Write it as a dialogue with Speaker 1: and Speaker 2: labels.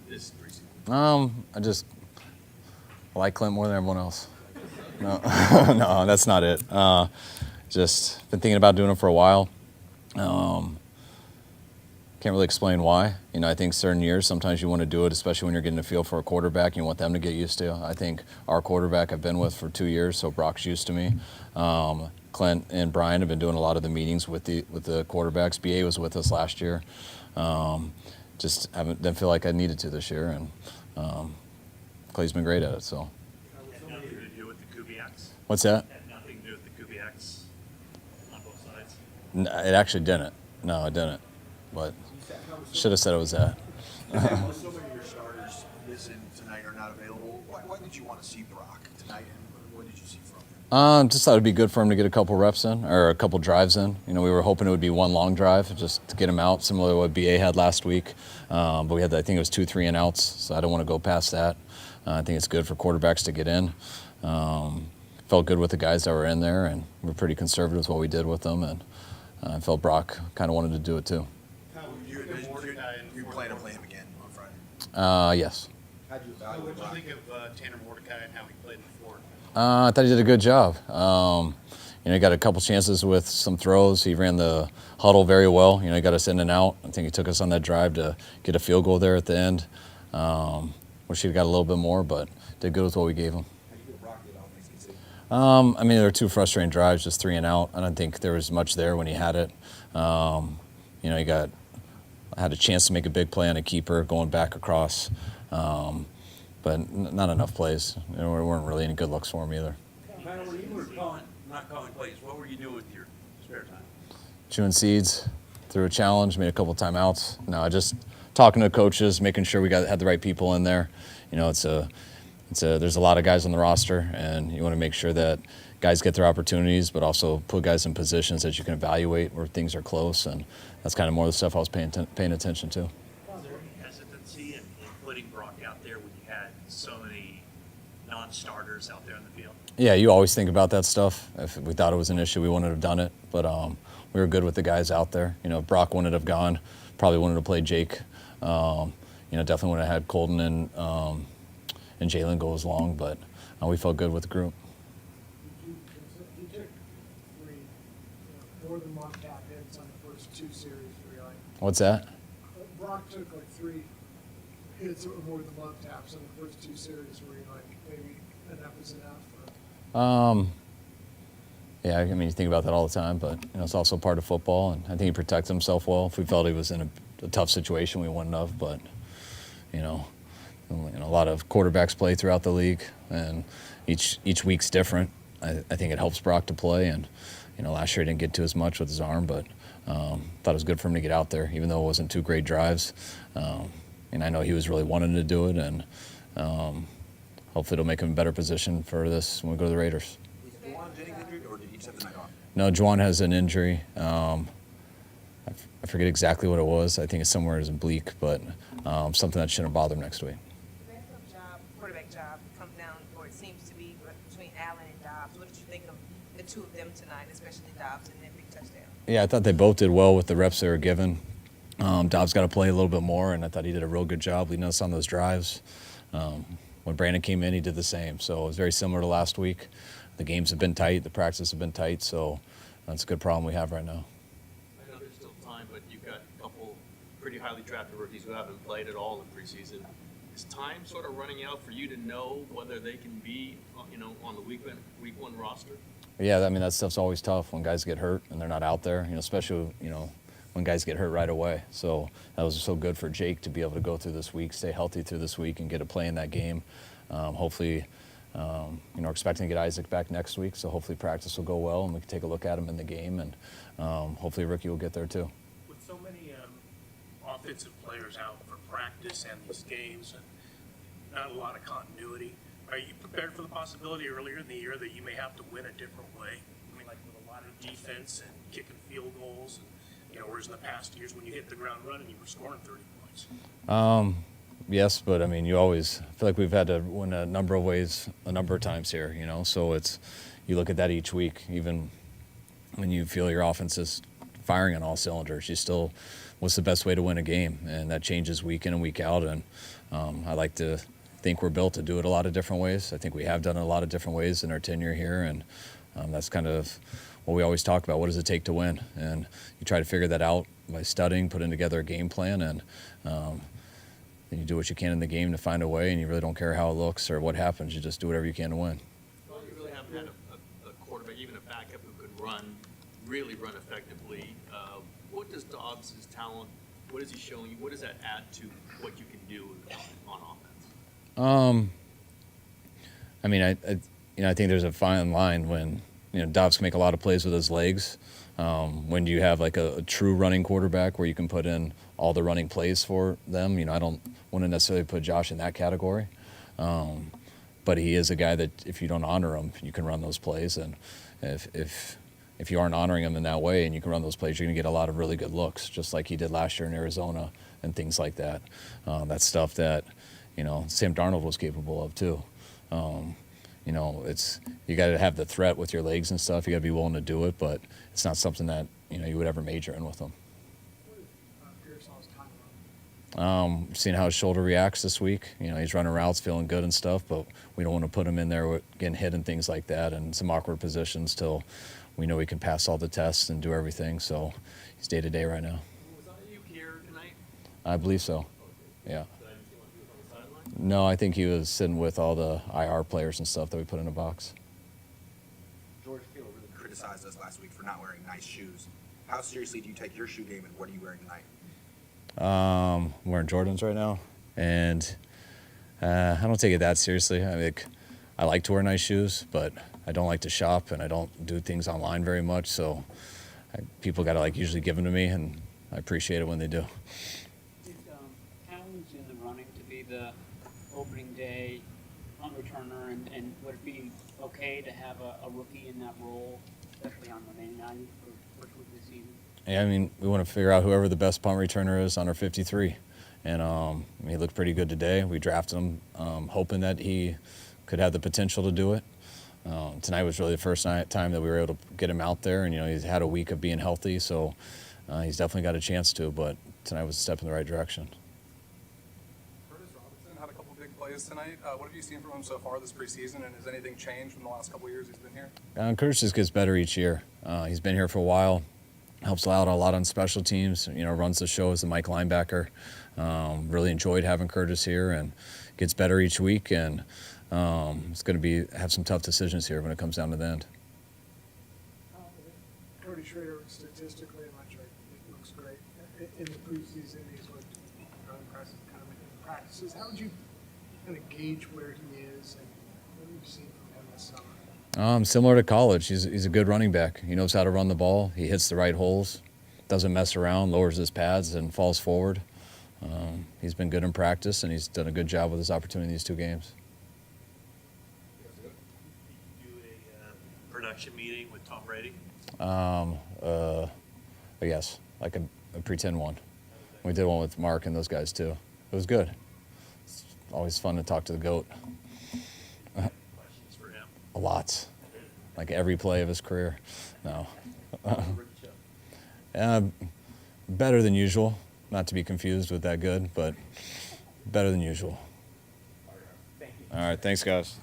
Speaker 1: this preseason?
Speaker 2: I like Clint more than everyone else. No, no, that's not it. Just been thinking about doing it for a while. Can't really explain why. I think certain years, sometimes you want to do it, especially when you're getting a feel for a quarterback and you want them to get used to. I think our quarterback I've been with for 2 years, so Brock's used to me. Clint and Brian have been doing a lot of the meetings with the quarterbacks. BA was with us last year. Didn't feel like I needed to this year, and Clay's been great at it. So.
Speaker 1: Had nothing to do with the Kubiaks?
Speaker 2: What's that?
Speaker 1: Had nothing to do with the Kubiaks on both sides?
Speaker 2: No, it actually didn't. No, it didn't. But should have said it was that.
Speaker 3: So many of your starters missing tonight are not available. Why did you want to see Brock tonight, and what did you see from him?
Speaker 2: Just thought it'd be good for him to get a couple reps in, or a couple drives in. We were hoping it would be one long drive just to get him out, similar to what BA had last week. But we had, I think it was 2 3-and-outs, so I don't want to go past that. I think it's good for quarterbacks to get in. Felt good with the guys that were in there, and we're pretty conservative with what we did with them, and I felt Brock kind of wanted to do it too.
Speaker 3: You plan to play him again on Friday?
Speaker 2: Yes.
Speaker 3: How do you evaluate
Speaker 1: What
Speaker 3: Brock?
Speaker 1: did you think of Tanner Mordecai and how he played before?
Speaker 2: I thought he did a good job. He got a couple chances with some throws. He ran the huddle very well. He got us in and out. I think he took us on that drive to get a field goal there at the end. Wish he'd got a little bit more, but did good with what we gave him.
Speaker 3: How do you feel Brock did offensively?
Speaker 2: There were 2 frustrating drives, just 3 and out. I don't think there was much there when he had it. He had a chance to make a big play on a keeper going back across, but not enough plays. There weren't really any good looks for him either.
Speaker 4: Kyle, when you were not calling plays, what were you doing with your spare time?
Speaker 2: Chewing seeds, threw a challenge, made a couple timeouts. No, just talking to coaches, making sure we had the right people in there. There's a lot of guys on the roster, and you want to make sure that guys get their opportunities, but also put guys in positions that you can evaluate where things are close, and that's kind of more of the stuff I was paying attention to.
Speaker 1: Was there any hesitancy in putting Brock out there when you had so many non-starters out there in the field?
Speaker 2: Yeah, you always think about that stuff. If we thought it was an issue, we wouldn't have done it, but we were good with the guys out there. If Brock wouldn't have gone, probably wouldn't have played Jake. Definitely wouldn't have had Colton and Jalen go as long, but we felt good with the group.
Speaker 5: You took 3 more than one cap hits on the first 2 series where you're like,
Speaker 2: What's that?
Speaker 5: Brock took like 3 hits or more than one taps on the first 2 series where you're like, maybe enough is enough.
Speaker 2: Yeah, you think about that all the time, but it's also part of football, and I think he protected himself well. If we felt he was in a tough situation, we wouldn't have, but a lot of quarterbacks play throughout the league, and each week's different. I think it helps Brock to play, and last year he didn't get to as much with his arm, but thought it was good for him to get out there, even though it wasn't 2 great drives. And I know he was really wanting to do it, and hopefully it'll make him in a better position for this when we go to the Raiders.
Speaker 3: Was Juwan Jennings injured, or did he just have the night off?
Speaker 2: No, Juwan has an injury. I forget exactly what it was. I think it's somewhere in oblique, but something that shouldn't bother him next week.
Speaker 6: Quarterback job comes down, or it seems to be, between Allen and Dobbs. What did you think of the 2 of them tonight, especially Dobbs and that big touchdown?
Speaker 2: Yeah, I thought they both did well with the reps they were given. Dobbs got to play a little bit more, and I thought he did a real good job leading us on those drives. When Brandon came in, he did the same. So it was very similar to last week. The games have been tight. The practices have been tight. So that's a good problem we have right now.
Speaker 4: I know there's still time, but you've got a couple pretty highly drafted rookies who haven't played at all in preseason. Is time sort of running out for you to know whether they can be, on the week 1 roster?
Speaker 2: Yeah, that stuff's always tough when guys get hurt and they're not out there, especially, when guys get hurt right away. So that was so good for Jake to be able to go through this week, stay healthy through this week, and get a play in that game. Hopefully, we're expecting to get Isaac back next week, so hopefully practice will go well and we can take a look at him in the game, and hopefully Ricky will get there too.
Speaker 7: With so many offensive players out for practice and these games, and not a lot of continuity, are you prepared for the possibility earlier in the year that you may have to win a different way? Like with a lot of defense and kicking field goals, and whereas in the past years when you hit the ground running, you were scoring 30 points.
Speaker 2: Yes, but you always feel like we've had to win a number of times here, so you look at that each week, even when you feel your offense is firing on all cylinders, you still, what's the best way to win a game? And that changes week in and week out, and I like to think we're built to do it a lot of different ways. I think we have done it a lot of different ways in our tenure here, and that's kind of what we always talk about. What does it take to win? And you try to figure that out by studying, putting together a game plan, and then you do what you can in the game to find a way, and you really don't care how it looks or what happens. You just do whatever you can to win.
Speaker 4: Well, you really haven't had a quarterback, even a backup who could really run effectively. What does Dobbs' talent, what is he showing you? What does that add to what you can do on offense?
Speaker 2: I mean, I think there's a fine line when, Dobbs can make a lot of plays with his legs. When you have like a true running quarterback where you can put in all the running plays for them, I don't want to necessarily put Josh in that category. But he is a guy that if you don't honor him, you can run those plays. And if you aren't honoring him in that way and you can run those plays, you're going to get a lot of really good looks, just like he did last year in Arizona and things like that. That's stuff that, Sam Darnold was capable of too. You got to have the threat with your legs and stuff. You got to be willing to do it, but it's not something that, you would ever major in with him. Seeing how his shoulder reacts this week. He's running routes, feeling good and stuff, but we don't want to put him in there with getting hit and things like that and some awkward positions till we know he can pass all the tests and do everything. So he's day-to-day right now.
Speaker 4: Was you here tonight?
Speaker 2: I believe so, yeah.
Speaker 4: Did I see one on the sideline?
Speaker 2: No, I think he was sitting with all the IR players and stuff that we put in a box.
Speaker 3: George Kittle really criticized us last week for not wearing nice shoes. How seriously do you take your shoe game, and what are you wearing tonight?
Speaker 2: I'm wearing Jordans right now, and I don't take it that seriously. I like to wear nice shoes, but I don't like to shop, and I don't do things online very much. So people got to usually give them to me, and I appreciate it when they do.
Speaker 8: Is Towns in the running to be the opening day punt returner, and would it be okay to have a rookie in that role, especially on remaining items for first week of the season?
Speaker 2: Yeah, we want to figure out whoever the best punt returner is on our 53. And he looked pretty good today. We drafted him hoping that he could have the potential to do it. Tonight was really the first time that we were able to get him out there. And, he's had a week of being healthy, so he's definitely got a chance to. But tonight was a step in the right direction.
Speaker 9: Curtis Robinson had a couple big plays tonight. What have you seen from him so far this preseason, and has anything changed from the last couple of years he's been here?
Speaker 2: Curtis just gets better each year. He's been here for a while. Helps out a lot on special teams, runs the show as the Mike linebacker. Really enjoyed having Curtis here and gets better each week. And it's going to have some tough decisions here when it comes down to the end.
Speaker 5: Cody Schrader, statistically, I'm not sure, it looks great. In the preseason, he's looked impressive kind of in practices. How would you kind of gauge where he is and what have you seen from him this summer?
Speaker 2: Similar to college, he's a good running back. He knows how to run the ball. He hits the right holes, doesn't mess around, lowers his pads, and falls forward. He's been good in practice, and he's done a good job with his opportunity in these 2 games.
Speaker 1: Did you do a production meeting with Tom Brady?
Speaker 2: Yes, like a pretend one. We did one with Mark and those guys too. It was good. It's always fun to talk to the GOAT.
Speaker 1: Questions for him?
Speaker 2: A lot, like every play of his career. No. Better than usual. Not to be confused with that good, but better than usual. All right, thanks, guys.